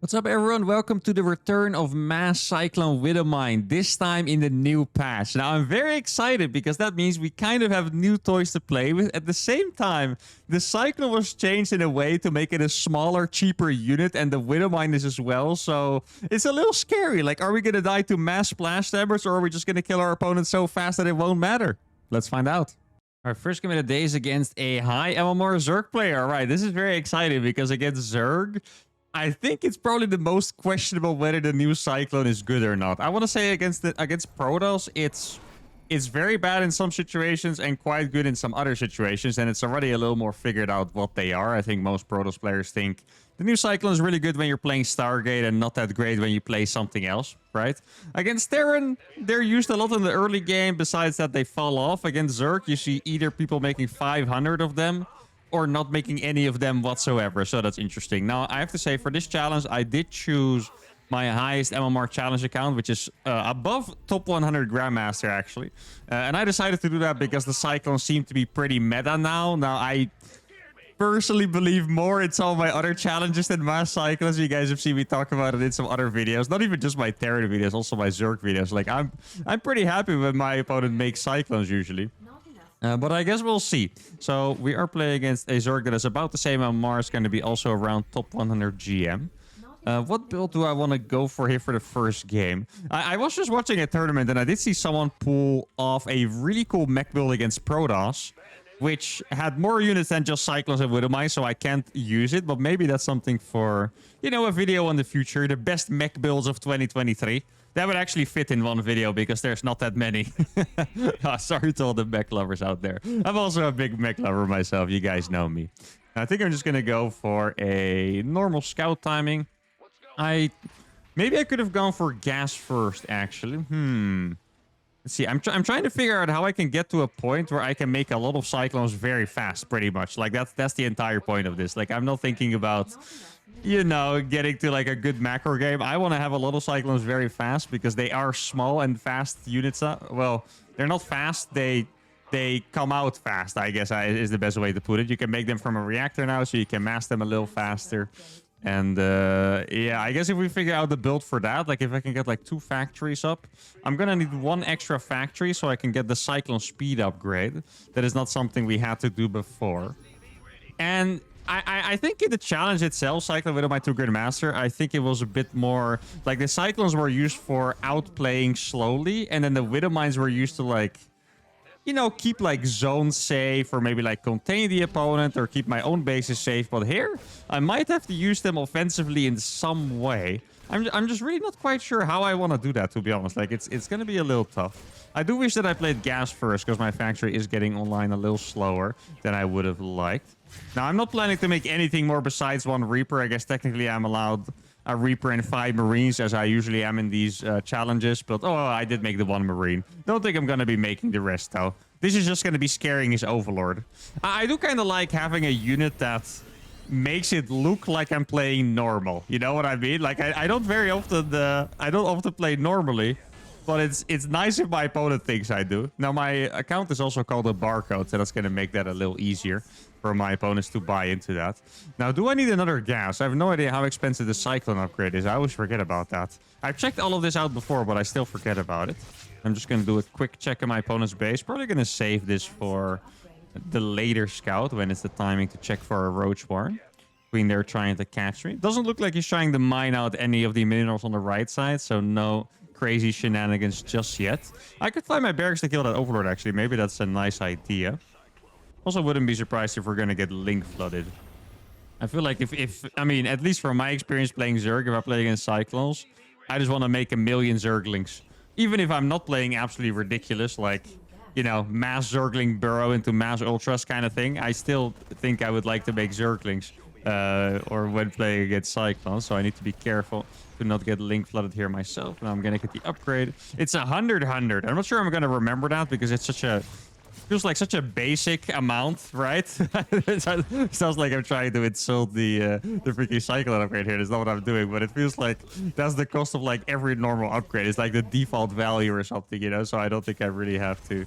What's up, everyone? Welcome to the return of Mass Cyclone Widowmine, this time in the new patch. Now, I'm very excited because that means we kind of have new toys to play with. At the same time, the Cyclone was changed in a way to make it a smaller, cheaper unit, and the Widowmine is as well, so it's a little scary. Like, are we going to die to mass splash damage, or are we just going to kill our opponent so fast that it won't matter? Let's find out. Our first game of the day is against a high MMR Zerg player. All right, this is very exciting because against Zerg, I think it's probably the most questionable whether the new Cyclone is good or not. I want to say against Protoss, it's very bad in some situations and quite good in some other situations, and it's already a little more figured out what they are. I think most Protoss players think the new Cyclone is really good when you're playing Stargate and not that great when you play something else, right? Against Terran, they're used a lot in the early game. Besides that, they fall off. Against Zerg, you see either people making 500 of them or not making any of them whatsoever. So that's interesting. Now, I have to say, for this challenge, I did choose my highest MMR challenge account, which is above top 100 Grandmaster, actually. And I decided to do that because the Cyclones seem to be pretty meta now. Now, I personally believe more in some of my other challenges than Mass Cyclones. You guys have seen me talk about it in some other videos. Not even just my Terran videos, also my Zerg videos. Like, I'm pretty happy when my opponent makes Cyclones, usually. But I guess we'll see. So we are playing against a Zerg that is about the same MMR. It's going to be also around top 100 GM. What build do I want to go for here for the first game? I was just watching a tournament and I did see someone pull off a really cool mech build against Protoss, which had more units than just Cyclones and Widowmine, so I can't use it. But maybe that's something for, you know, a video in the future. The best mech builds of 2023. That would actually fit in one video because there's not that many. Sorry to all the mech lovers out there. I'm also a big mech lover myself. You guys know me. I think I'm just going to go for a normal scout timing. Maybe I could have gone for gas first, actually. Let's see. I'm trying to figure out how I can get to a point where I can make a lot of Cyclones very fast, pretty much. Like, that's the entire point of this. Like, I'm not thinking about, you know, getting to like a good macro game. I want to have a lot of Cyclones very fast because they are small and fast units. Well, they're not fast. They come out fast, I guess is the best way to put it. You can make them from a reactor now, so you can mass them a little faster. And yeah, I guess if we figure out the build for that, like if I can get like 2 factories up, I'm going to need 1 extra factory so I can get the Cyclone speed upgrade. That is not something we had to do before. And I think in the challenge itself, Cyclone Widowmine 2 Grandmaster, I think it was a bit more like the Cyclones were used for outplaying slowly, and then the Widowmines were used to, like, you know, keep like zones safe or maybe like contain the opponent or keep my own bases safe. But here, I might have to use them offensively in some way. I'm just really not quite sure how I want to do that, to be honest. Like, it's going to be a little tough. I do wish that I played gas first because my factory is getting online a little slower than I would have liked. Now, I'm not planning to make anything more besides 1 Reaper. I guess technically I'm allowed a Reaper and 5 Marines, as I usually am in these challenges. But, oh, I did make the 1 Marine. Don't think I'm going to be making the rest, though. This is just going to be scaring his Overlord. I do kind of like having a unit that makes it look like I'm playing normal. You know what I mean? Like, I don't very often... I don't often play normally. But it's nice if my opponent thinks I do. Now, my account is also called a barcode, so that's going to make that a little easier for my opponents to buy into that. Now, do I need another gas? I have no idea how expensive the Cyclone upgrade is. I always forget about that. I've checked all of this out before, but I still forget about it. I'm just going to do a quick check in my opponent's base. Probably going to save this for the later scout when it's the timing to check for a Roach Warren. Queen there trying to catch me. Doesn't look like he's trying to mine out any of the minerals on the right side, so no crazy shenanigans just yet. I could fly my barracks to kill that Overlord, actually. Maybe that's a nice idea. Also, wouldn't be surprised if we're going to get link flooded. I feel like if I mean, at least from my experience playing Zerg, if I play against Cyclones, I just want to make 1 million Zerglings. Even if I'm not playing absolutely ridiculous, like, you know, mass Zergling burrow into mass Ultras kind of thing, I still think I would like to make Zerglings or when playing against Cyclones. So I need to be careful to not get link flooded here myself. Now I'm going to get the upgrade. It's 100. I'm not sure I'm going to remember that because it's such a... feels like such a basic amount, right? It sounds like I'm trying to insult the freaking Cyclone upgrade here. That's not what I'm doing, but it feels like that's the cost of like every normal upgrade. It's like the default value or something, you know? So I don't think I really have to,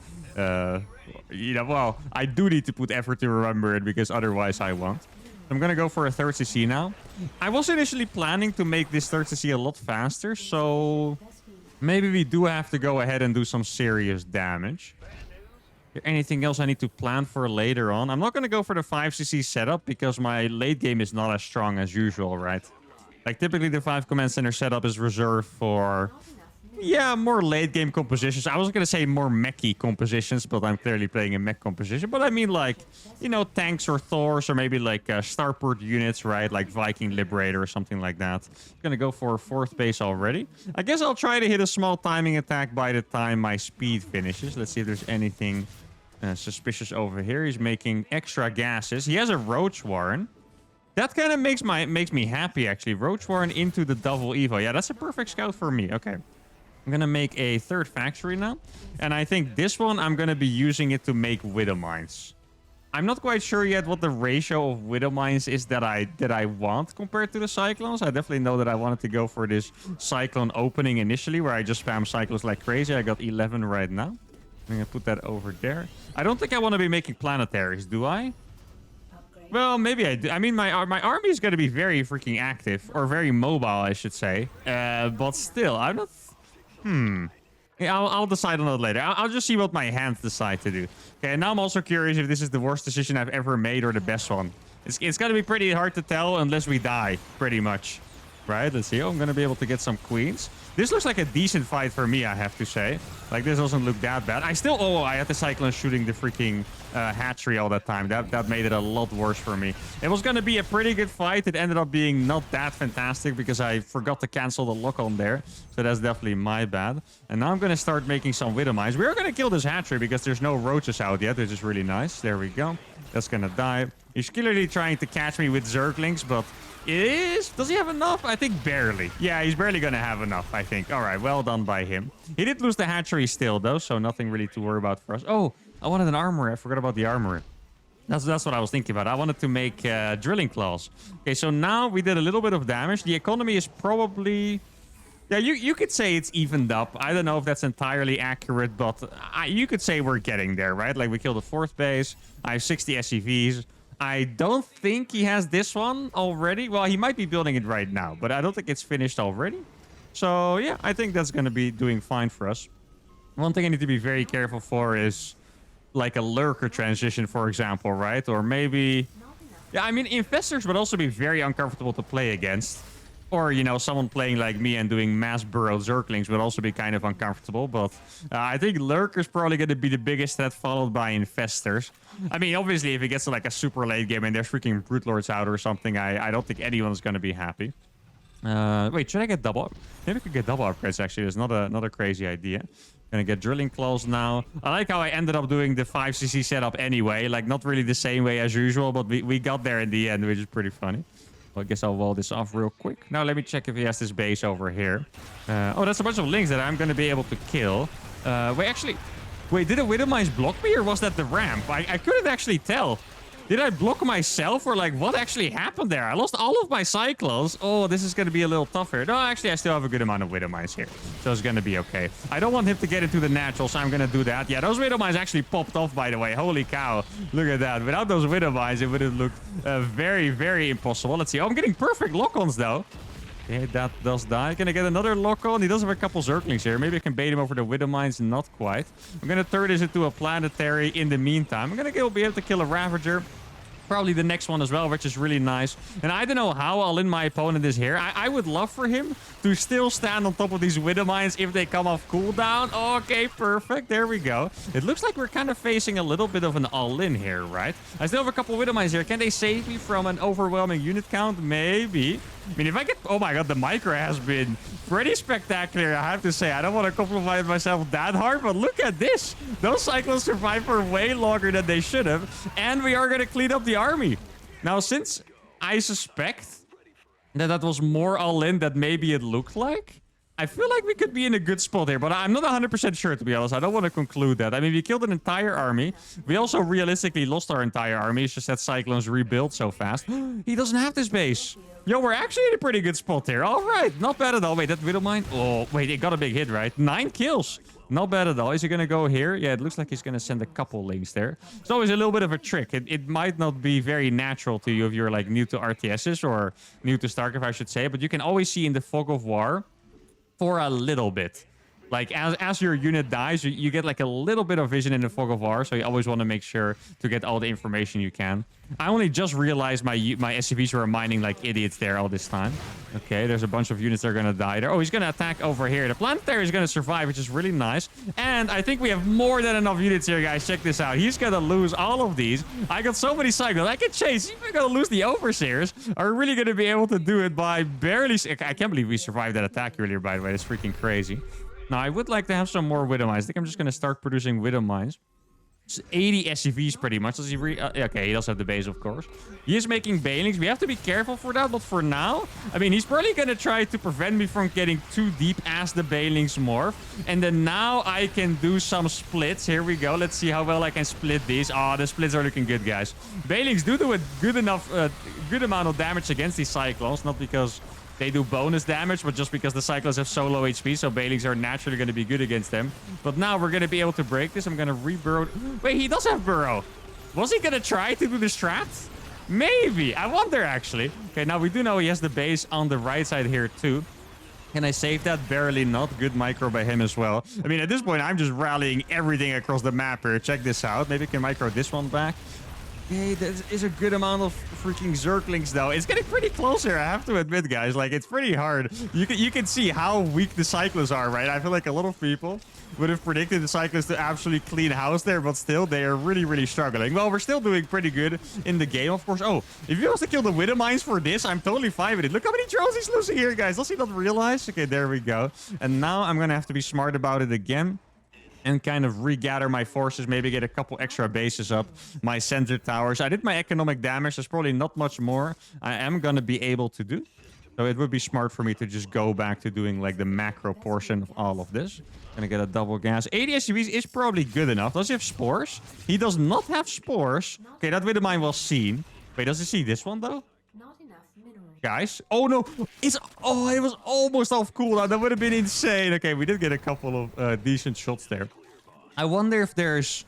you know, well, I do need to put effort to remember it because otherwise I won't. I'm going to go for a third CC now. I was initially planning to make this third CC a lot faster, so maybe we do have to go ahead and do some serious damage. Is there anything else I need to plan for later on? I'm not going to go for the 5cc setup because my late game is not as strong as usual, right? Like, typically the 5 command center setup is reserved for, yeah, more late game compositions. I was going to say more mechy compositions, but I'm clearly playing a mech composition. But I mean, like, you know, tanks or Thors or maybe like starport units, right? Like Viking Liberator or something like that. I'm going to go for 4th base already. I guess I'll try to hit a small timing attack by the time my speed finishes. Let's see if there's anything suspicious over here. He's making extra gases. He has a Roach Warren. That kind of makes me happy, actually. Roach Warren into the double Evo. Yeah, that's a perfect scout for me. Okay. I'm going to make a 3rd factory now. And I think this one, I'm going to be using it to make Widow Mines. I'm not quite sure yet what the ratio of Widow Mines is that I want compared to the Cyclones. I definitely know that I wanted to go for this Cyclone opening initially, where I just spam Cyclones like crazy. I got 11 right now. I'm going to put that over there. I don't think I want to be making planetaries, do I? Well, maybe I do. I mean, my army is going to be very freaking active. Or very mobile, I should say. But still, I'm not... Yeah, I'll decide on that later. I'll just see what my hands decide to do. Okay, and now I'm also curious if this is the worst decision I've ever made or the best one. It's going to be pretty hard to tell unless we die, pretty much. Right, let's see. Oh, I'm going to be able to get some queens. This looks like a decent fight for me, I have to say. Like, this doesn't look that bad. I had the Cyclone shooting the freaking hatchery all that time. That made it a lot worse for me. It was going to be a pretty good fight. It ended up being not that fantastic because I forgot to cancel the lock on there. So that's definitely my bad. And now I'm going to start making some Widow Mines. We are going to kill this hatchery because there's no roaches out yet, which is really nice. There we go. That's going to die. He's clearly trying to catch me with Zerglings, but... Does he have enough? I think barely. Yeah, he's barely gonna have enough, I think. All right, well done by him. He did lose the hatchery still, though, so nothing really to worry about for us. Oh, I wanted an armorer. I forgot about the armorer. That's what I was thinking about. I wanted to make drilling claws. Okay, so now we did a little bit of damage. The economy is probably... Yeah, you could say it's evened up. I don't know if that's entirely accurate, but you could say we're getting there, right? Like, we killed the 4th base. I have 60 SCVs. I don't think he has this one already. Well, he might be building it right now, but I don't think it's finished already. So, yeah, I think that's going to be doing fine for us. One thing I need to be very careful for is like a lurker transition, for example, right? Or maybe... Yeah, I mean, infestors would also be very uncomfortable to play against. Or, you know, someone playing like me and doing mass burrowed Zerglings would also be kind of uncomfortable. But I think Lurker's probably going to be the biggest threat, followed by Infestors. I mean, obviously, if it gets to like a super late game and there's freaking Brute Lords out or something, I don't think anyone's going to be happy. Wait, should I get double? Maybe I could get double upgrades, actually. It's not a crazy idea. Gonna get drilling claws now. I like how I ended up doing the 5cc setup anyway. Like, not really the same way as usual, but we got there in the end, which is pretty funny. Well, I guess I'll wall this off real quick. Now, let me check if he has this base over here. Oh, that's a bunch of links that I'm going to be able to kill. Wait, did the Widow Mines block me, or was that the ramp? I couldn't actually tell. Did I block myself, or like, what actually happened there? I lost all of my Cyclones. Oh, this is going to be a little tougher. No, actually, I still have a good amount of Widow Mines here. So it's going to be okay. I don't want him to get into the natural, so I'm going to do that. Yeah, those Widow Mines actually popped off, by the way. Holy cow. Look at that. Without those Widow Mines, it would have looked very, very impossible. Let's see. Oh, I'm getting perfect lock-ons, though. Okay, that does die. Gonna get another lock-on. He does have a couple Zerglings here. Maybe I can bait him over the Widow Mines. Not quite. I'm gonna turn this into a planetary in the meantime. I'm gonna be able to kill a Ravager. Probably the next one as well, which is really nice. And I don't know how all-in my opponent is here. I would love for him to still stand on top of these Widow Mines if they come off cooldown. Okay, perfect. There we go. It looks like we're kind of facing a little bit of an all-in here, right? I still have a couple Widow Mines here. Can they save me from an overwhelming unit count? Maybe. I mean, if I get... Oh my god, the micro has been pretty spectacular, I have to say. I don't want to compliment myself that hard, but look at this. Those Cyclones survived for way longer than they should have. And we are going to clean up the army. Now, since I suspect that was more all-in than maybe it looked like, I feel like we could be in a good spot here, but I'm not 100% sure, to be honest. I don't want to conclude that. I mean, we killed an entire army. We also realistically lost our entire army. It's just that Cyclones rebuild so fast. He doesn't have this base. Yo, we're actually in a pretty good spot here. All right, not bad at all. Wait, that Widow Mine? Oh, wait, it got a big hit, right? 9 kills. Not bad at all. Is he going to go here? Yeah, it looks like he's going to send a couple links there. It's always a little bit of a trick. It might not be very natural to you if you're like new to RTSs or new to StarCraft, I should say. But you can always see in the fog of war for a little bit. Like, as your unit dies, you get like a little bit of vision in the fog of war, so you always want to make sure to get all the information you can. I only just realized my SCVs were mining like idiots there all this time. Okay, there's a bunch of units that are going to die there. Oh, he's going to attack over here. The Planetary is going to survive, which is really nice. And I think we have more than enough units here, guys. Check this out. He's going to lose all of these. I got so many Cyclones. I can chase. He's going to lose the Overseers. Are we really going to be able to do it by barely... I can't believe we survived that attack earlier, by the way. It's freaking crazy. Now, I would like to have some more Widow Mines. I think I'm just going to start producing Widow Mines. It's 80 SCVs pretty much. Does he okay, he does have the base, of course. He is making Banelings. We have to be careful for that, but for now, I mean, he's probably going to try to prevent me from getting too deep as the Banelings morph. And then now I can do some splits. Here we go. Let's see how well I can split these. Oh, the splits are looking good, guys. Banelings do a good amount of damage against these Cyclones, not because they do bonus damage, but just because the Cyclones have so low HP, so Banelings are naturally going to be good against them. But now we're going to be able to break this. I'm going to re-burrow. Wait, he does have burrow. Was he going to try to do the strat? Maybe. I wonder, actually. Okay, now we do know he has the base on the right side here, too. Can I save that? Barely not. Good micro by him as well. I mean, at this point, I'm just rallying everything across the map here. Check this out. Maybe I can micro this one back. Okay, that is a good amount of freaking Zerglings, though. It's getting pretty close here, I have to admit, guys. Like, it's pretty hard. You can see how weak the Cyclones are, right? I feel like a lot of people would have predicted the Cyclones to absolutely clean house there, but still, they are really, really struggling. Well, we're still doing pretty good in the game, of course. Oh, if he wants to kill the Widow Mines for this, I'm totally fine with it. Look how many drones he's losing here, guys. Does he not realize? Okay, there we go. And now I'm going to have to be smart about it again and kind of regather my forces, maybe get a couple extra bases up, my center towers. I did my economic damage. There's probably not much more I am going to be able to do. So it would be smart for me to just go back to doing like the macro portion of all of this. Gonna get a double gas. 80 SCVs is probably good enough. Does he have spores? He does not have spores. Okay, that Widow Mine was seen. Wait, does he see this one though? Not enough mineral. Guys, oh no, it was almost off cooldown. That would have been insane. Okay, we did get a couple of decent shots there. I wonder if there's,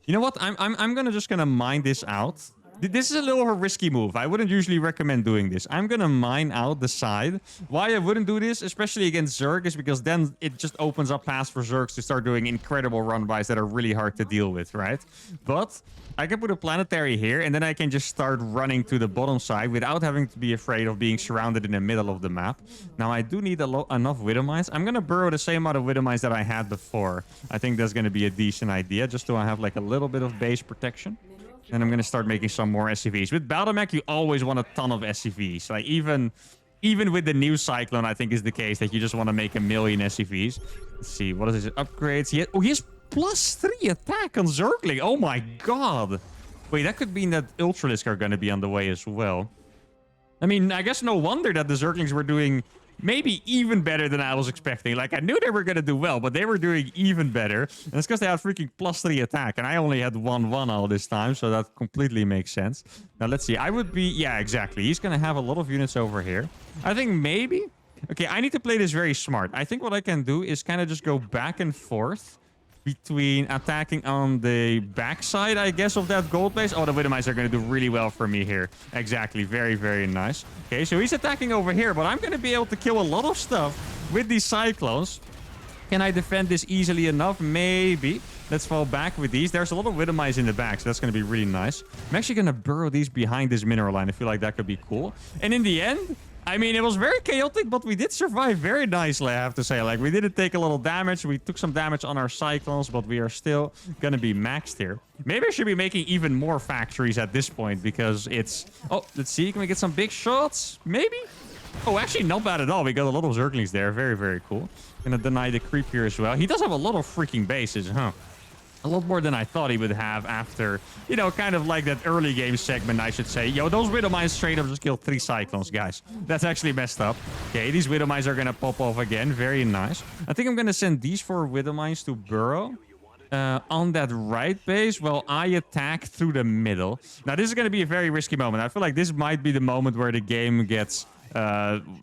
you know what? I'm just gonna mine this out. This is a little of a risky move. I wouldn't usually recommend doing this. I'm gonna mine out the side. Why I wouldn't do this, especially against Zerg, is because then it just opens up paths for Zergs to start doing incredible run-bys that are really hard to deal with, right? But I can put a planetary here, and then I can just start running to the bottom side without having to be afraid of being surrounded in the middle of the map. Now, I do need enough Widow Mines. I'm gonna burrow the same amount of Widow Mines that I had before. I think that's gonna be a decent idea, just so I have like a little bit of base protection. And I'm going to start making some more SCVs. With Battlemech, you always want a ton of SCVs. Like, even with the new Cyclone, I think is the case that you just want to make 1 million SCVs. Let's see. What is his upgrades? He has +3 attack on Zergling. Oh, my God. Wait, that could mean that Ultralisk are going to be on the way as well. I mean, I guess no wonder that the Zerglings were doing maybe even better than I was expecting. Like, I knew they were going to do well, but they were doing even better. And it's because they had freaking +3 attack. And I only had 1-1 all this time, so that completely makes sense. Now, let's see. I would be... Yeah, exactly. He's going to have a lot of units over here. I think maybe... Okay, I need to play this very smart. I think what I can do is kind of just go back and forth between attacking on the backside, I guess, of that gold base. Oh, the Widow Mines are going to do really well for me here. Exactly. Very, very nice. Okay, so he's attacking over here, but I'm going to be able to kill a lot of stuff with these Cyclones. Can I defend this easily enough? Maybe. Let's fall back with these. There's a lot of Widow Mines in the back, so that's going to be really nice. I'm actually going to burrow these behind this mineral line. I feel like that could be cool. And in the end, I mean, it was very chaotic, but we did survive very nicely, I have to say. Like, we didn't take a little damage. We took some damage on our Cyclones, but we are still going to be maxed here. Maybe I should be making even more factories at this point, because it's... Oh, let's see. Can we get some big shots? Maybe? Oh, actually, not bad at all. We got a lot of Zerglings there. Very, very cool. Gonna deny the creep here as well. He does have a lot of freaking bases, huh? A lot more than I thought he would have after, you know, kind of like that early game segment, I should say. Yo, those Widow Mines straight up just killed 3 Cyclones, guys. That's actually messed up. Okay, these Widow Mines are going to pop off again. Very nice. I think I'm going to send these 4 Widow Mines to burrow on that right base while I attack through the middle. Now, this is going to be a very risky moment. I feel like this might be the moment where the game gets...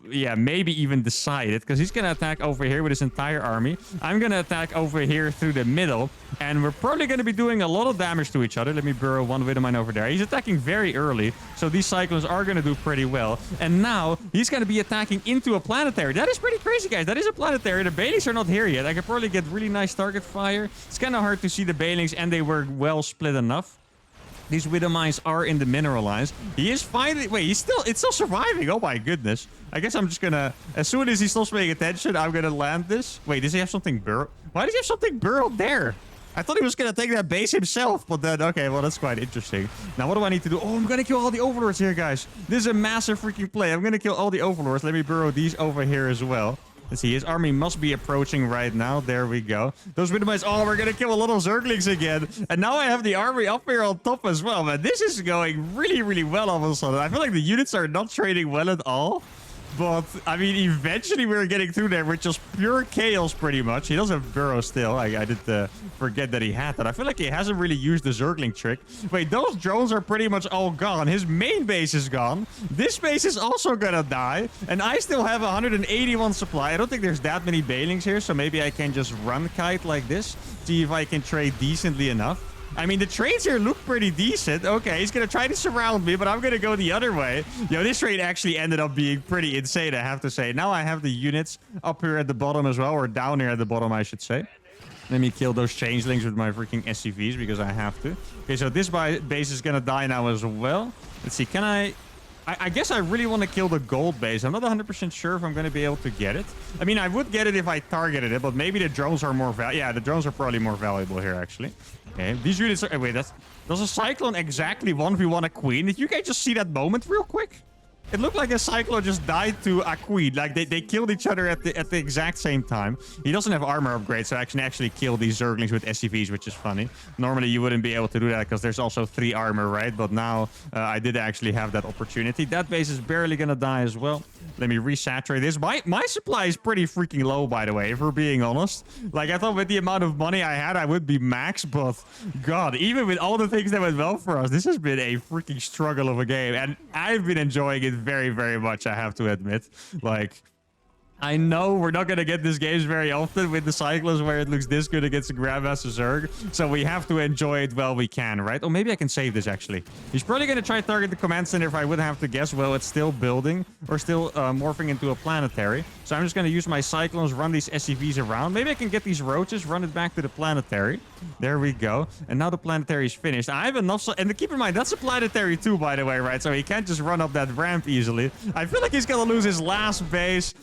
yeah, maybe even decided, because he's gonna attack over here with his entire army. I'm gonna attack over here through the middle, and we're probably gonna be doing a lot of damage to each other. Let me burrow 1 Widow Mine over there. He's attacking very early, so these Cyclones are gonna do pretty well. And now he's gonna be attacking into a planetary. That is pretty crazy, guys. That is a planetary. The Banelings are not here yet. I could probably get really nice target fire. It's kind of hard to see the Banelings, and they were well split enough. These Widow Mines are in the mineralized. He is finally... Wait, it's still surviving. Oh my goodness. I guess I'm just gonna... As soon as he stops paying attention, I'm gonna land this. Wait, does he have something burrowed? Why does he have something burrowed there? I thought he was gonna take that base himself, but then... Okay, well, that's quite interesting. Now, what do I need to do? Oh, I'm gonna kill all the Overlords here, guys. This is a massive freaking play. I'm gonna kill all the Overlords. Let me burrow these over here as well. Let's see, his army must be approaching right now. There we go. Those Widow Mines. Oh, we're going to kill a lot of Zerglings again. And now I have the army up here on top as well. Man, this is going really, really well all of a sudden. I feel like the units are not trading well at all. But, I mean, eventually we're getting through there with just pure chaos, pretty much. He does have burrow still. I did forget that he had that. I feel like he hasn't really used the Zergling trick. Wait, those drones are pretty much all gone. His main base is gone. This base is also gonna die. And I still have 181 supply. I don't think there's that many Banelings here, so maybe I can just run kite like this. See if I can trade decently enough. I mean, the trades here look pretty decent. Okay, he's going to try to surround me, but I'm going to go the other way. Yo, this trade actually ended up being pretty insane, I have to say. Now I have the units up here at the bottom as well, or down here at the bottom, I should say. Let me kill those changelings with my freaking SCVs, because I have to. Okay, so this base is going to die now as well. Let's see, can I guess I really want to kill the gold base. I'm not 100% sure if I'm going to be able to get it. I mean, I would get it if I targeted it, but maybe the drones are more valuable. Yeah, the drones are probably more valuable here, actually. Okay, these units are... Wait, does a Cyclone exactly 1v1 a Queen? Did you guys just see that moment real quick? It looked like a Cyclone just died to a Queen. Like, they killed each other at the exact same time. He doesn't have armor upgrades, so I can actually kill these Zerglings with SCVs, which is funny. Normally, you wouldn't be able to do that because there's also 3 armor, right? But now, I did actually have that opportunity. That base is barely gonna die as well. Let me resaturate this. My supply is pretty freaking low, by the way, if we're being honest. Like, I thought with the amount of money I had, I would be max, but God, even with all the things that went well for us, this has been a freaking struggle of a game, and I've been enjoying it very, very much, I have to admit. Like, I know we're not going to get these games very often with the Cyclones where it looks this good against the Grandmaster Zerg. So we have to enjoy it while we can, right? Oh, maybe I can save this, actually. He's probably going to try to target the command center if I would have to guess. Well, it's still building or still morphing into a planetary. So I'm just going to use my Cyclones, run these SCVs around. Maybe I can get these roaches, run it back to the planetary. There we go. And now the planetary is finished. I have enough... And keep in mind, that's a planetary too, by the way, right? So he can't just run up that ramp easily. I feel like he's going to lose his last base.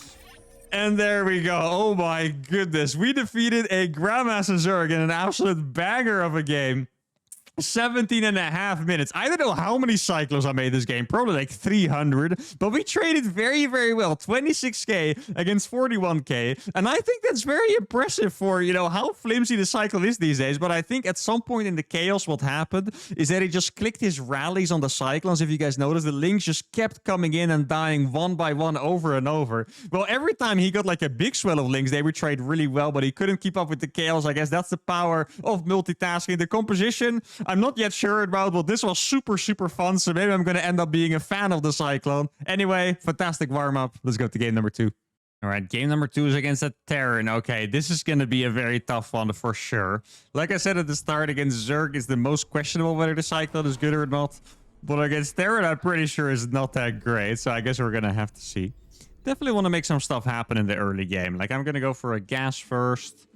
And there we go. Oh my goodness. We defeated a Grandmaster Zerg in an absolute banger of a game. 17.5 minutes. I don't know how many Cyclones I made this game. Probably like 300. But we traded very, very well. 26k against 41k. And I think that's very impressive for, you know, how flimsy the Cyclone is these days. But I think at some point in the chaos, what happened is that he just clicked his rallies on the Cyclones. If you guys noticed, the links just kept coming in and dying one by one over and over. Well, every time he got like a big swell of links, they would trade really well, but he couldn't keep up with the chaos. I guess that's the power of multitasking. The composition, I'm not yet sure about, but this was super, super fun. So maybe I'm going to end up being a fan of the Cyclone. Anyway, fantastic warm-up. Let's go to game number 2. All right, game number 2 is against a Terran. Okay, this is going to be a very tough one for sure. Like I said at the start, against Zerg is the most questionable whether the Cyclone is good or not. But against Terran, I'm pretty sure is not that great. So I guess we're going to have to see. Definitely want to make some stuff happen in the early game. Like, I'm going to go for a gas first.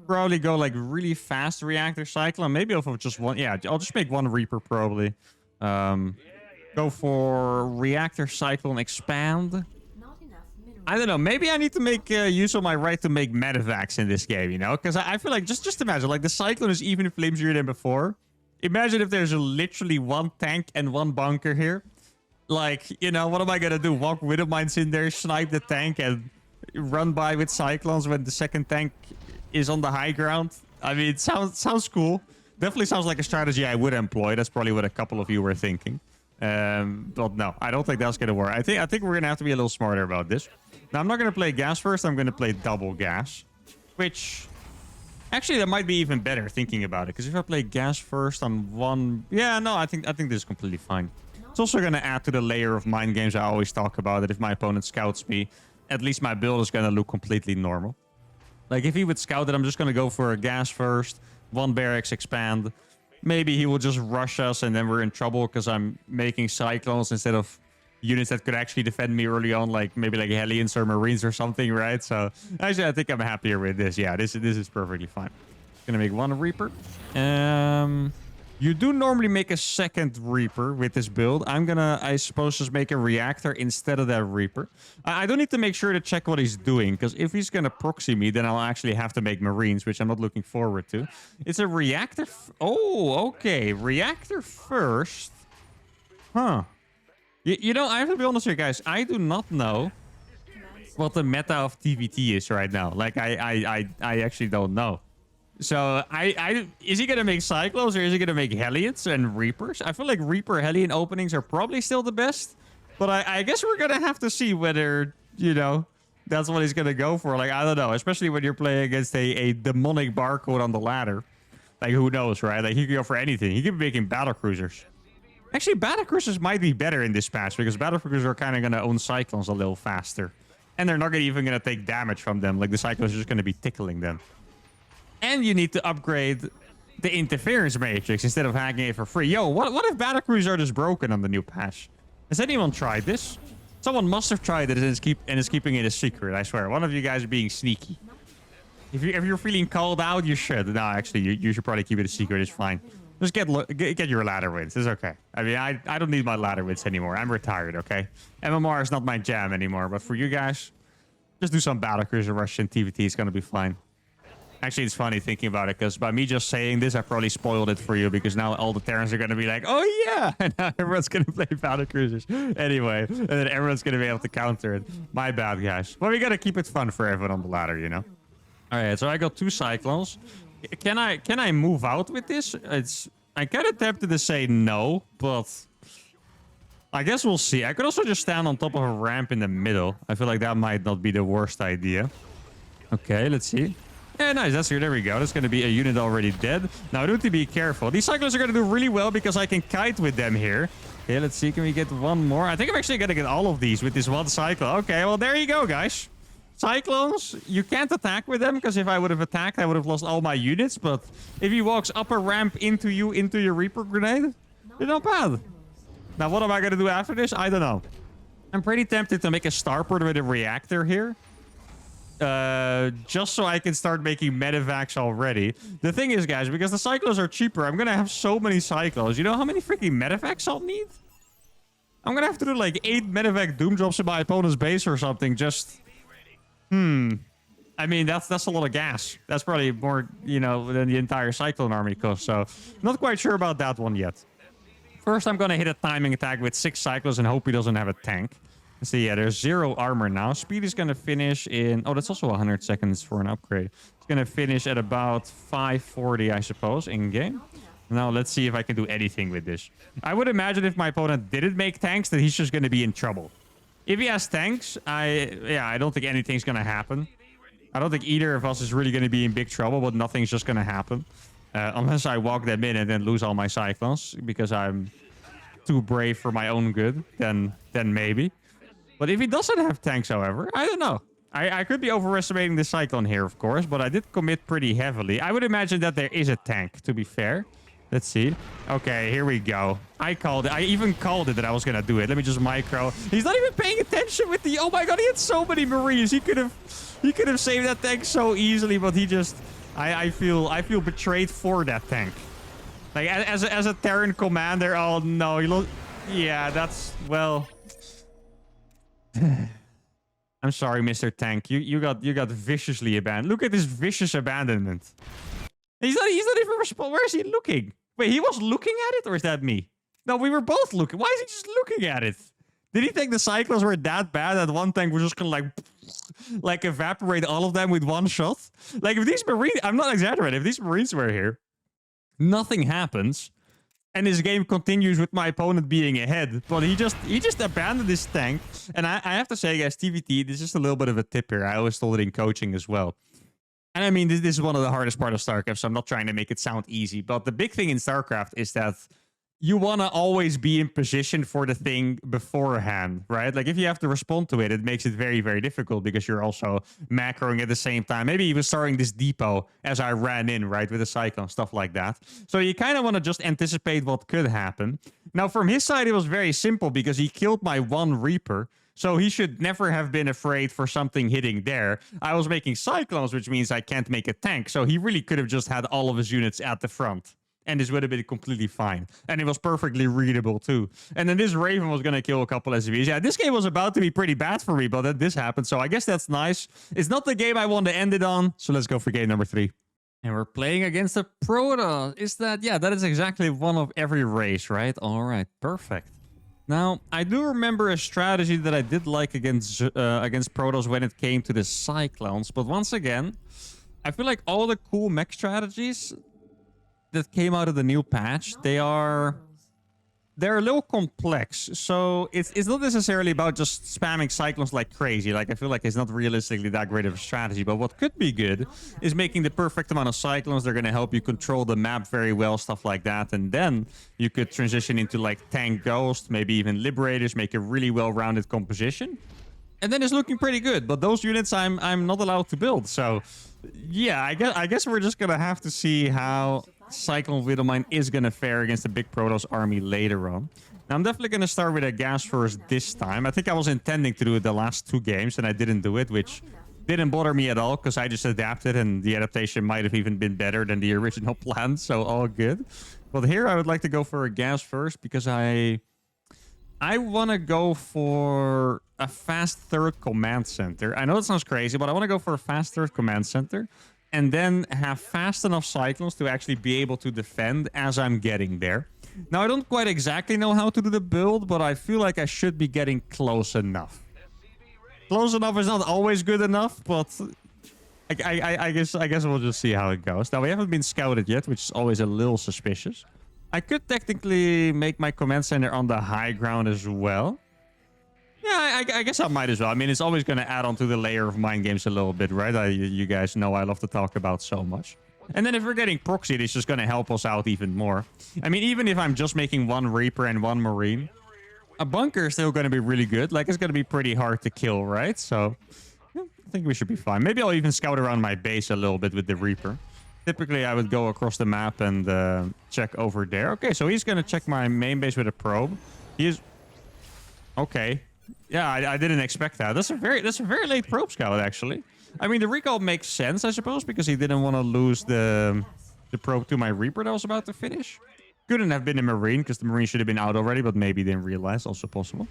Probably go like really fast reactor Cyclone. Maybe off of just one. Yeah, I'll just make one Reaper probably. Go for reactor Cyclone expand. I don't know. Maybe I need to make use of my right to make medevacs in this game, you know? Because I feel like, just imagine, like the Cyclone is even flimsier than before. Imagine if there's literally one tank and one bunker here. Like, you know, what am I going to do? Walk Widow Mines in there, snipe the tank, and run by with Cyclones when the second tank is on the high ground? I mean, it sounds cool. Definitely sounds like a strategy I would employ. That's probably what a couple of you were thinking. But no, I don't think that's going to work. I think we're going to have to be a little smarter about this. Now, I'm not going to play gas first. I'm going to play double gas, which actually that might be even better thinking about it. Because if I play gas first on one, yeah, no, I think this is completely fine. It's also going to add to the layer of mind games I always talk about. That if my opponent scouts me, at least my build is going to look completely normal. Like if he would scout it, I'm just going to go for a gas first, one barracks expand. Maybe he will just rush us and then we're in trouble because I'm making cyclones instead of units that could actually defend me early on, like maybe like Hellions or Marines or something, right? So actually, I think I'm happier with this. Yeah, this is perfectly fine. Gonna make one Reaper. You do normally make a second Reaper with this build. I'm gonna, I suppose, just make a reactor instead of that Reaper. I don't need to make sure to check what he's doing, because if he's gonna proxy me, then I'll actually have to make Marines, which I'm not looking forward to. It's a reactor. Oh, okay. Reactor first. Huh. You know, I have to be honest here, guys. I do not know what the meta of TVT is right now. Like, I actually don't know. So, is he going to make Cyclones or is he going to make Hellions and Reapers? I feel like Reaper Hellion openings are probably still the best. But I guess we're going to have to see whether, you know, that's what he's going to go for. Like, I don't know. Especially when you're playing against a demonic barcode on the ladder. Like, who knows, right? Like, he could go for anything. He could be making battle cruisers. Actually, battle cruisers might be better in this patch because battle cruisers are kind of going to own Cyclones a little faster. And they're not even going to take damage from them. Like, the Cyclones are just going to be tickling them. And you need to upgrade the interference matrix instead of hacking it for free. Yo, what if battle cruisers are just broken on the new patch? Has anyone tried this? Someone must have tried it and is keeping it a secret, I swear. One of you guys are being sneaky. If you're feeling called out, you should. No, actually, you should probably keep it a secret. It's fine. Just get your ladder wins. It's okay. I mean, I don't need my ladder wins anymore. I'm retired, okay? MMR is not my jam anymore. But for you guys, just do some battle cruiser rush and TVT. It's going to be fine. Actually, it's funny thinking about it, because by me just saying this, I probably spoiled it for you, because now all the Terrans are going to be like, oh yeah, and now everyone's going to play battle cruisers. Anyway, and then everyone's going to be able to counter it. My bad, guys. Well, we got to keep it fun for everyone on the ladder, you know? All right, so I got 2 Cyclones. Can I move out with this? I kind of tempted to say no, but I guess we'll see. I could also just stand on top of a ramp in the middle. I feel like that might not be the worst idea. Okay, let's see. Yeah, nice. That's here. There we go. That's going to be a unit already dead. Now, I do need to be careful. These Cyclones are going to do really well because I can kite with them here. Okay, let's see. Can we get one more? I think I'm actually going to get all of these with this one Cyclone. Okay, well, there you go, guys. Cyclones, you can't attack with them, because if I would have attacked, I would have lost all my units. But if he walks up a ramp into your Reaper grenade, you're not bad. Now, what am I going to do after this? I don't know. I'm pretty tempted to make a starport with a reactor here. Just so I can start making medevacs already. The thing is, guys, because the Cyclones are cheaper, I'm going to have so many Cyclones. You know how many freaking medevacs I'll need? I'm going to have to do like 8 medevac doom drops in my opponent's base or something. Just... I mean, that's a lot of gas. That's probably more, you know, than the entire Cyclone army costs. So, not quite sure about that one yet. First, I'm going to hit a timing attack with 6 Cyclones and hope he doesn't have a tank. So, yeah, there's 0 armor now. Speed is going to finish in... Oh, that's also 100 seconds for an upgrade. It's going to finish at about 540, I suppose, in-game. Now, let's see if I can do anything with this. I would imagine if my opponent didn't make tanks, that he's just going to be in trouble. If he has tanks, I don't think anything's going to happen. I don't think either of us is really going to be in big trouble, but nothing's just going to happen. Unless I walk them in and then lose all my Cyclones, because I'm too brave for my own good, then maybe. But if he doesn't have tanks, however, I don't know. I could be overestimating the Cyclone here, of course, but I did commit pretty heavily. I would imagine that there is a tank, to be fair. Let's see. Okay, here we go. I called it. I even called it that I was going to do it. Let me just micro. He's not even paying attention with the... Oh my god, he had so many Marines. He could have saved that tank so easily, but he just... I feel betrayed for that tank. Like, as a Terran commander, oh no. Yeah, that's... Well... I'm sorry, Mr. Tank. You got viciously abandoned. Look at this vicious abandonment. He's not even responding. Where is he looking? Wait, he was looking at it, or is that me? No, we were both looking. Why is he just looking at it? Did he think the Cyclones were that bad that one tank was just gonna like evaporate all of them with one shot? Like if these Marines, I'm not exaggerating, if these Marines were here, nothing happens. And this game continues with my opponent being ahead. But he just abandoned his tank. And I have to say, guys, TVT, this is just a little bit of a tip here. I always told it in coaching as well. And I mean, this is one of the hardest parts of StarCraft, so I'm not trying to make it sound easy. But the big thing in StarCraft is that you want to always be in position for the thing beforehand, right? Like if you have to respond to it, it makes it very, very difficult because you're also macroing at the same time. Maybe even starting this depot as I ran in, right? With a Cyclone, stuff like that. So you kind of want to just anticipate what could happen. Now, from his side, it was very simple because he killed my one Reaper. So he should never have been afraid for something hitting there. I was making Cyclones, which means I can't make a tank. So he really could have just had all of his units at the front. And this would have been completely fine. And it was perfectly readable, too. And then this Raven was going to kill a couple SCVs. Yeah, this game was about to be pretty bad for me, but then this happened. So I guess that's nice. It's not the game I want to end it on. So let's go for game number 3. And we're playing against a Protoss. Is that... Yeah, that is exactly one of every race, right? All right, perfect. Now, I do remember a strategy that I did like against Protoss when it came to the Cyclones. But once again, I feel like all the cool mech strategies that came out of the new patch, they're a little complex. So it's not necessarily about just spamming Cyclones like crazy. Like I feel like it's not realistically that great of a strategy. But what could be good is making the perfect amount of Cyclones. They're going to help you control the map very well, stuff like that. And then you could transition into like Tank Ghost, maybe even Liberators, make a really well-rounded composition. And then it's looking pretty good. But those units I'm not allowed to build. So yeah, I guess we're just going to have to see how Cyclone Widowmine is going to fare against the big Protoss army later on. Now, I'm definitely going to start with a gas first this time. I think I was intending to do it the last 2 games, and I didn't do it, which didn't bother me at all, because I just adapted, and the adaptation might have even been better than the original plan, so all good. But here, I would like to go for a gas first, because I want to go for a fast third command center. I know it sounds crazy, but I want to go for a fast third command center. And then have fast enough Cyclones to actually be able to defend as I'm getting there. Now, I don't quite exactly know how to do the build, but I feel like I should be getting close enough. Close enough is not always good enough, but I guess we'll just see how it goes. Now, we haven't been scouted yet, which is always a little suspicious. I could technically make my command center on the high ground as well. Yeah, I guess I might as well. I mean, it's always going to add on to the layer of mind games a little bit, right? You guys know I love to talk about so much. And then if we're getting proxied, it's just going to help us out even more. I mean, even if I'm just making one Reaper and one Marine, a bunker is still going to be really good. Like, it's going to be pretty hard to kill, right? So, yeah, I think we should be fine. Maybe I'll even scout around my base a little bit with the Reaper. Typically, I would go across the map and check over there. Okay, so he's going to check my main base with a probe. He is... Okay. Yeah, I didn't expect that. That's a very late probe scout, actually. I mean, the recall makes sense, I suppose, because he didn't want to lose the probe to my Reaper that was about to finish. Couldn't have been a Marine, because the Marine should have been out already, but maybe didn't realize. Also possible.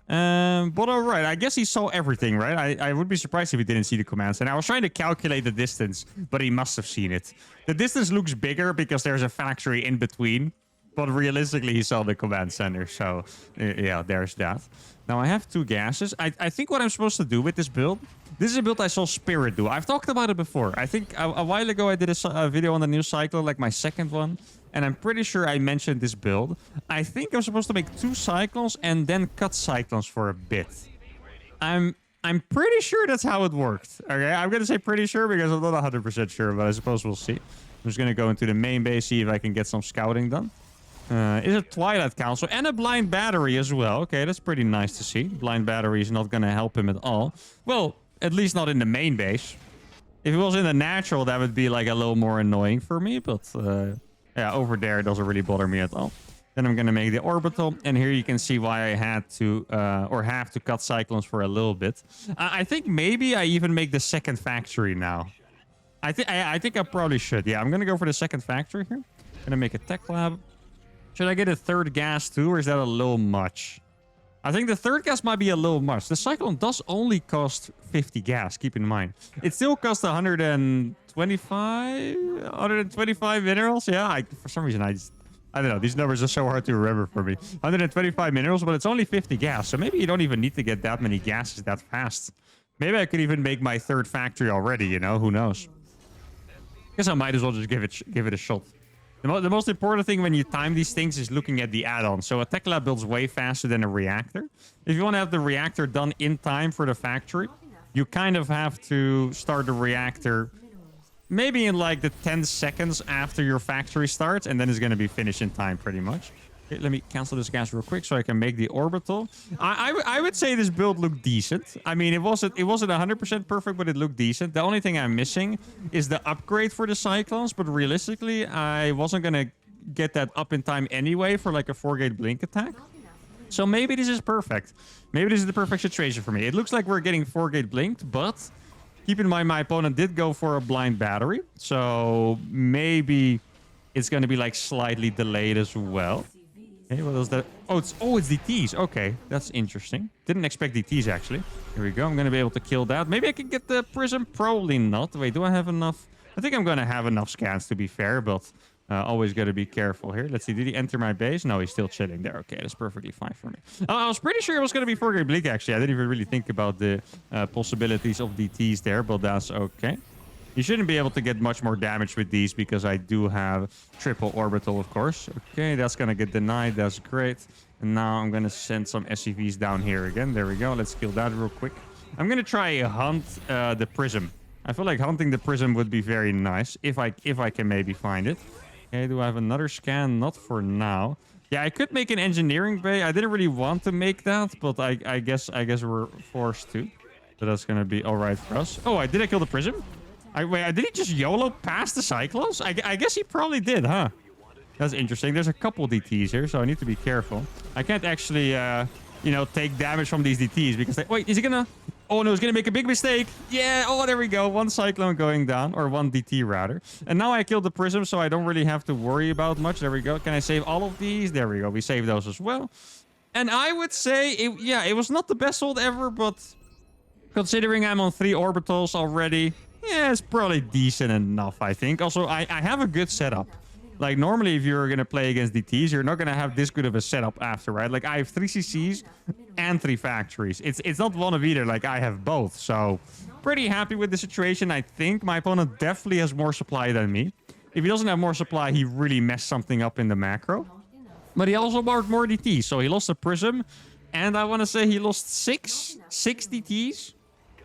But all right, I guess he saw everything, right? I would be surprised if he didn't see the commands. And I was trying to calculate the distance, but he must have seen it. The distance looks bigger because there's a factory in between. But realistically, he saw the command center. So, yeah, there's that. Now, I have 2 gases. I think what I'm supposed to do with this build... This is a build I saw Spirit do. I've talked about it before. I think a while ago, I did a video on the new Cyclone, like my second one. And I'm pretty sure I mentioned this build. I think I'm supposed to make 2 Cyclones and then cut Cyclones for a bit. I'm pretty sure that's how it worked. Okay, I'm going to say pretty sure because I'm not 100% sure, but I suppose we'll see. I'm just going to go into the main base, see if I can get some scouting done. Is a Twilight Council and a Blind Battery as well. Okay, that's pretty nice to see. Blind Battery is not going to help him at all. Well, at least not in the main base. If it was in the natural, that would be like a little more annoying for me. But yeah, over there, it doesn't really bother me at all. Then I'm going to make the orbital. And here you can see why I had to, or have to cut Cyclones for a little bit. I think maybe I even make the second factory now. I think I probably should. Yeah, I'm going to go for the second factory here. I'm going to make a tech lab. Should I get a third gas too, or is that a little much? I think the third gas might be a little much. The Cyclone does only cost 50 gas, keep in mind. It still costs 125 minerals. Yeah, for some reason, I just I don't know. These numbers are so hard to remember for me. 125 minerals, but it's only 50 gas. So maybe you don't even need to get that many gases that fast. Maybe I could even make my third factory already, you know? Who knows? Guess I might as well just give it a shot. The most important thing when you time these things is looking at the add-on. So a tech lab builds way faster than a reactor. If you want to have the reactor done in time for the factory, you kind of have to start the reactor maybe in like the 10 seconds after your factory starts, and then it's going to be finished in time pretty much. Okay, let me cancel this gas real quick so I can make the orbital. I would say this build looked decent. I mean, it wasn't 100% perfect, but it looked decent. The only thing I'm missing is the upgrade for the Cyclones, but realistically, I wasn't going to get that up in time anyway for like a 4-gate blink attack. So maybe this is perfect. Maybe this is the perfect situation for me. It looks like we're getting 4-gate blinked, but keep in mind my opponent did go for a blind battery. So maybe it's going to be like slightly delayed as well. Okay, what was that? Oh, it's DTs. Okay, that's interesting. Didn't expect DTs, actually. Here we go. I'm going to be able to kill that. Maybe I can get the prism. Probably not. Wait, do I have enough? I think I'm going to have enough scans, to be fair, but always got to be careful here. Let's see. Did he enter my base? No, he's still chilling there. Okay, that's perfectly fine for me. I was pretty sure it was going to be 4-gate blink, actually. I didn't even really think about the possibilities of DTs there, but that's okay. You shouldn't be able to get much more damage with these because I do have triple orbital, of course. Okay, that's going to get denied. That's great. And now I'm going to send some SCVs down here again. There we go. Let's kill that real quick. I'm going to try hunt the prism. I feel like hunting the prism would be very nice if I can maybe find it. Okay, do I have another scan? Not for now. Yeah, I could make an engineering bay. I didn't really want to make that, but I guess we're forced to. So that's going to be all right for us. Oh, did I kill the prism? Wait, did he just YOLO past the Cyclones? I guess he probably did, huh? That's interesting. There's a couple DTs here, so I need to be careful. I can't actually, take damage from these DTs because... Wait, is he gonna... Oh, no, he's gonna make a big mistake. Yeah, oh, there we go. One Cyclone going down, or one DT, rather. And now I killed the Prism, so I don't really have to worry about much. There we go. Can I save all of these? There we go. We saved those as well. And I would say, it was not the best ult ever, but considering I'm on 3 orbitals already... Yeah, it's probably decent enough, I think. Also, I have a good setup. Like, normally, if you're going to play against DTs, you're not going to have this good of a setup after, right? Like, I have 3 CCs and 3 factories. It's not one of either. Like, I have both. So, pretty happy with the situation. I think my opponent definitely has more supply than me. If he doesn't have more supply, he really messed something up in the macro. But he also marked more DTs. So, he lost a Prism. And I want to say he lost 6 DTs.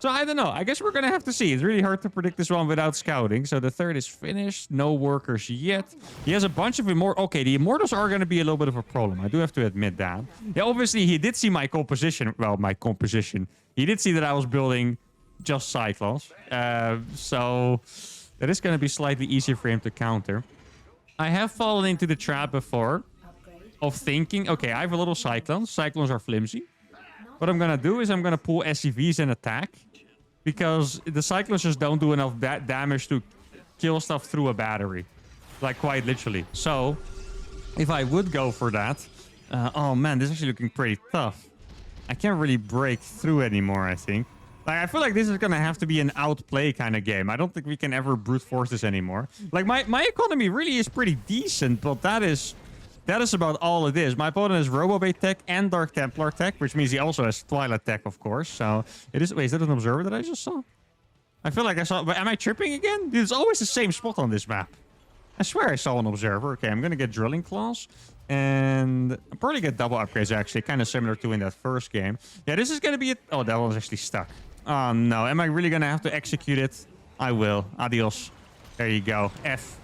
So I don't know. I guess we're going to have to see. It's really hard to predict this one without scouting. So the third is finished. No workers yet. He has a bunch of immortals. Okay, the immortals are going to be a little bit of a problem. I do have to admit that. Yeah, obviously, he did see my composition. Well, my composition. He did see that I was building just Cyclones. So that is going to be slightly easier for him to counter. I have fallen into the trap before of thinking, okay, I have a little Cyclones. Cyclones are flimsy. What I'm going to do is I'm going to pull SCVs and attack. Because the Cyclones just don't do enough damage to kill stuff through a battery. Like, quite literally. So, if I would go for that... oh, man, this is actually looking pretty tough. I can't really break through anymore, I think. Like, I feel like this is going to have to be an outplay kind of game. I don't think we can ever brute force this anymore. Like, my economy really is pretty decent, but that is about all it is. My opponent has Robobait tech and Dark Templar tech, which means he also has Twilight tech, of course. So it is... Wait, is that an observer that I just saw? I feel like I saw... But am I tripping again? Dude, it's always the same spot on this map. I swear I saw an observer. Okay, I'm going to get Drilling Claws. And I'll probably get double upgrades, actually. Kind of similar to in that first game. Yeah, this is going to be... Oh, that one's actually stuck. Oh, no. Am I really going to have to execute it? I will. Adios. There you go. F.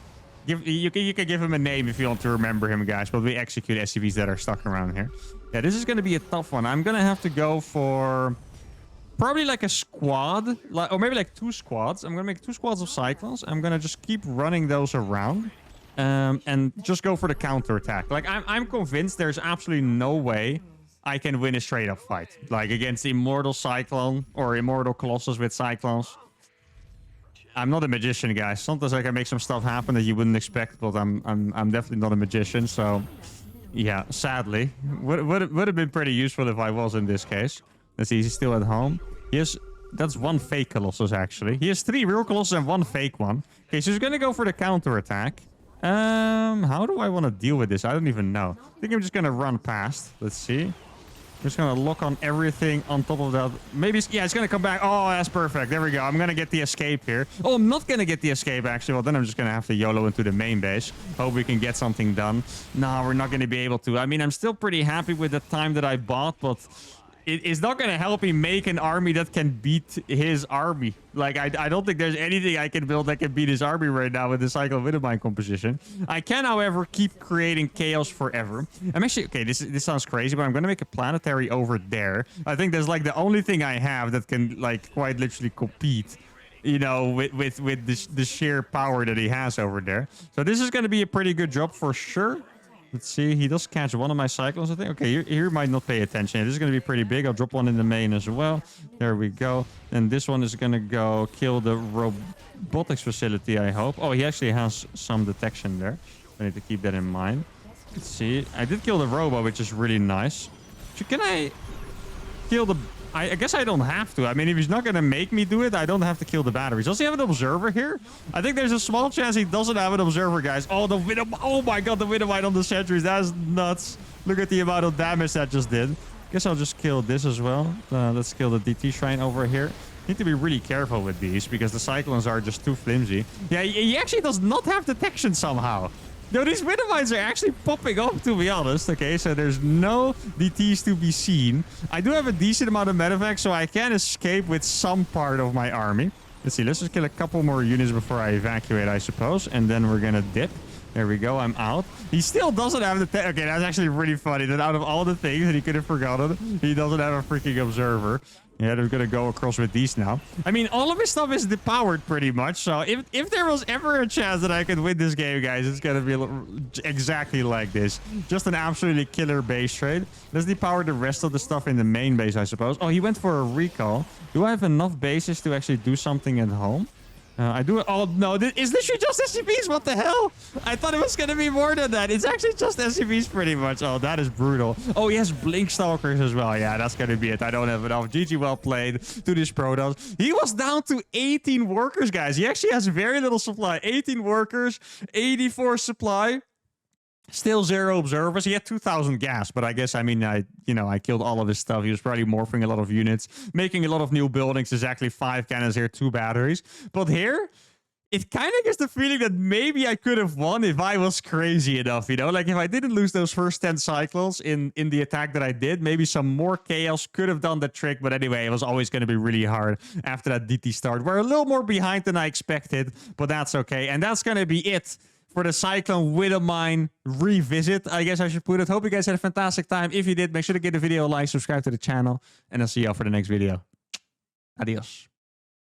You can give him a name if you want to remember him, guys. But we execute SCVs that are stuck around here. Yeah, this is going to be a tough one. I'm going to have to go for probably like a squad. Or maybe like 2 squads. I'm going to make 2 squads of Cyclones. I'm going to just keep running those around. And just go for the counter attack. Like, I'm convinced there's absolutely no way I can win a straight up fight. Like, against Immortal Cyclone or Immortal Colossus with Cyclones. I'm not a magician, guys. Sometimes I can make some stuff happen that you wouldn't expect, but I'm definitely not a magician. So, yeah, sadly, would have been pretty useful if I was in this case. Let's see, he's still at home. That's 1 fake Colossus, actually. He has 3 real Colossus and 1 fake one. Okay, so he's gonna go for the counter attack. How do I want to deal with this? I don't even know. I think I'm just going to run past. Let's see. I'm just going to lock on everything on top of that. Maybe, yeah, it's going to come back. Oh, that's perfect. There we go. I'm going to get the escape here. Oh, I'm not going to get the escape, actually. Well, then I'm just going to have to YOLO into the main base. Hope we can get something done. No, we're not going to be able to. I mean, I'm still pretty happy with the time that I bought, but it's not going to help me make an army that can beat his army. Like, I don't think there's anything I can build that can beat his army right now with the Cyclone Widowmine composition. I can, however, keep creating chaos forever. I'm actually... Okay, this sounds crazy, but I'm going to make a planetary over there. I think that's, like, the only thing I have that can, like, quite literally compete, you know, with the sheer power that he has over there. So this is going to be a pretty good job for sure. Let's see. He does catch one of my cyclones, I think. Okay, here might not pay attention. This is going to be pretty big. I'll drop one in the main as well. There we go. And this one is going to go kill the robotics facility, I hope. Oh, he actually has some detection there. I need to keep that in mind. Let's see. I did kill the robo, which is really nice. So can I kill the... I guess I don't have to. I mean, if he's not going to make me do it, I don't have to kill the batteries. Does he have an observer here? I think there's a small chance he doesn't have an observer, guys. Oh, the Widow... Oh my god, the Widowmine on the sentries. That's nuts. Look at the amount of damage that just did. Guess I'll just kill this as well. Let's kill the DT shrine over here. Need to be really careful with these because the cyclones are just too flimsy. Yeah, he actually does not have detection somehow. No, these Widowmines are actually popping up, to be honest. Okay, so there's no DTs to be seen. I do have a decent amount of medevac, so I can escape with some part of my army. Let's see, let's just kill a couple more units before I evacuate, I suppose. And then we're gonna dip. There we go, I'm out. He still doesn't have the... Okay, that's actually really funny that out of all the things that he could have forgotten, he doesn't have a freaking observer. Yeah, they're gonna go across with these now. I mean, all of his stuff is depowered pretty much. So if there was ever a chance that I could win this game, guys, it's gonna be exactly like this. Just an absolutely killer base trade. Let's depower the rest of the stuff in the main base, I suppose. Oh, he went for a recall. Do I have enough bases to actually do something at home? I do... Oh, no. Is this just SCVs? What the hell? I thought it was going to be more than that. It's actually just SCVs pretty much. Oh, that is brutal. Oh, he has Blink Stalkers as well. Yeah, that's going to be it. I don't have enough. GG, well played to this Protoss. He was down to 18 workers, guys. He actually has very little supply. 18 workers, 84 supply. Still 0 observers. He had 2,000 gas, but I guess, I mean, I killed all of his stuff. He was probably morphing a lot of units, making a lot of new buildings. There's actually 5 cannons here, 2 batteries. But here, it kind of gives the feeling that maybe I could have won if I was crazy enough, you know? Like, if I didn't lose those first 10 cyclones in the attack that I did, maybe some more chaos could have done the trick. But anyway, it was always going to be really hard after that DT start. We're a little more behind than I expected, but that's okay. And that's going to be it for the Cyclone Widowmine revisit, I guess I should put it. Hope you guys had a fantastic time. If you did, make sure to give the video a like, subscribe to the channel, and I'll see you all for the next video. Adios.